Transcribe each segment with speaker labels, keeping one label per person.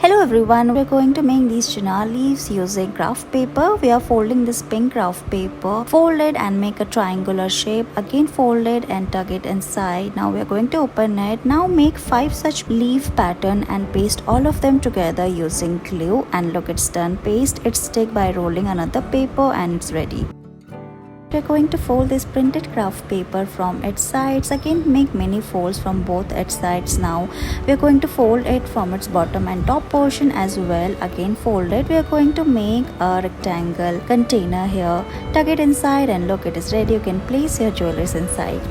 Speaker 1: Hello everyone, we are going to make these chinar leaves using craft paper. We are folding this pink craft paper, fold it and make a triangular shape. Again fold it and tuck it inside. Now we are going to open it. Now make 5 such leaf pattern and paste all of them together using glue, and look, it's done. Paste its stick by rolling another paper and it's ready. We are going to fold this printed craft paper from its sides. Again make many folds from both its sides. Now we are going to fold it from its bottom and top portion as well. Again fold it. We are going to make a rectangle container here. Tuck it inside and look, it is ready. You can place your jewelry inside.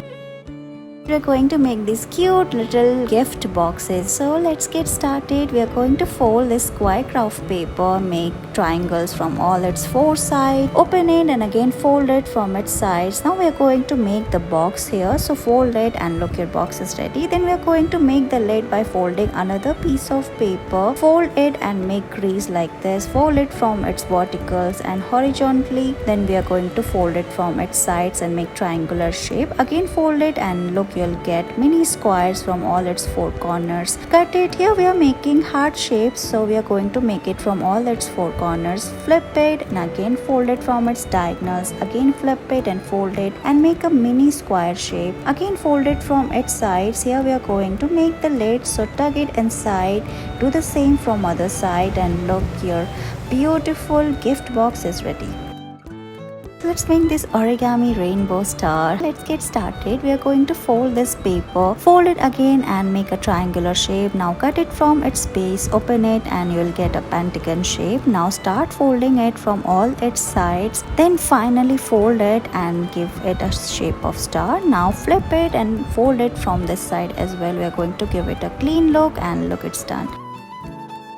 Speaker 1: We are going to make these cute little gift boxes. So let's get started. We are going to fold this square craft paper, make triangles from all its 4 sides, open it and again fold it from its sides. Now we are going to make the box here. So fold it and look, your box is ready. Then we are going to make the lid by folding another piece of paper. Fold it and make crease like this. Fold it from its verticals and horizontally. Then we are going to fold it from its sides and make triangular shape. Again fold it and look, you'll get mini squares from all its 4 corners. Cut it. Here we are making heart shapes, so we are going to make it from all its 4 corners. Flip it and again fold it from its diagonals. Again flip it and fold it and make a mini square shape. Again fold it from its sides. Here we are going to make the lid, so tuck it inside. Do the same from other side and look, your beautiful gift box is ready. Let's make this origami rainbow star. Let's get started. We are going to fold this paper, fold it again and make a triangular shape. Now cut it from its base, open it and you will get a pentagon shape. Now start folding it from all its sides, then finally fold it and give it a shape of star. Now flip it and fold it from this side as well. We are going to give it a clean look and look, it's done.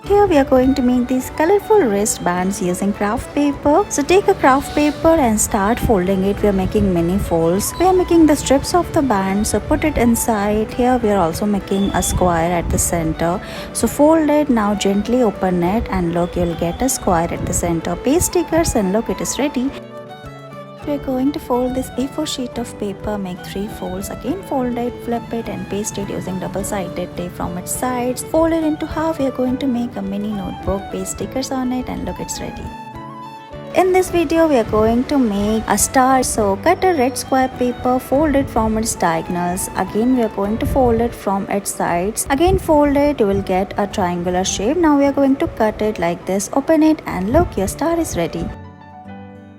Speaker 1: Here we are going to make these colorful wristbands using craft paper. So take a craft paper and start folding it. We are making many folds. We are making the strips of the band, so put it inside. Here we are also making a square at the center. So fold it, now gently open it and look, you'll get a square at the center. Paste stickers and look, it is ready. We are going to fold this A4 sheet of paper, make 3 folds. Again fold it, flip it and paste it using double-sided tape from its sides. Fold it into half. We are going to make a mini notebook, paste stickers on it and look, it's ready. In this video we are going to make a star, so cut a red square paper, fold it from its diagonals. Again we are going to fold it from its sides. Again fold it, you will get a triangular shape. Now we are going to cut it like this, open it and look, your star is ready.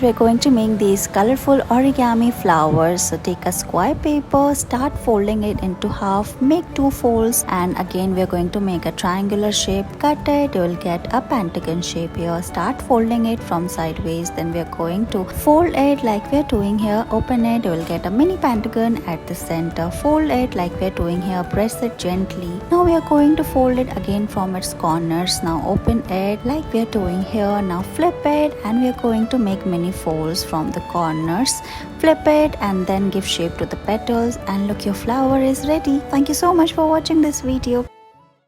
Speaker 1: We are going to make these colorful origami flowers. So take a square paper, start folding it into half, make 2 folds and again we are going to make a triangular shape. Cut it, you will get a pentagon shape here. Start folding it from sideways, then we are going to fold it like we are doing here. Open it, you will get a mini pentagon at the center. Fold it like we are doing here, press it gently. Now we are going to fold it again from its corners. Now open it like we are doing here. Now flip it and we are going to make many folds from the corners. Flip it and then give shape to the petals and look, your flower is ready. Thank you so much for watching this video.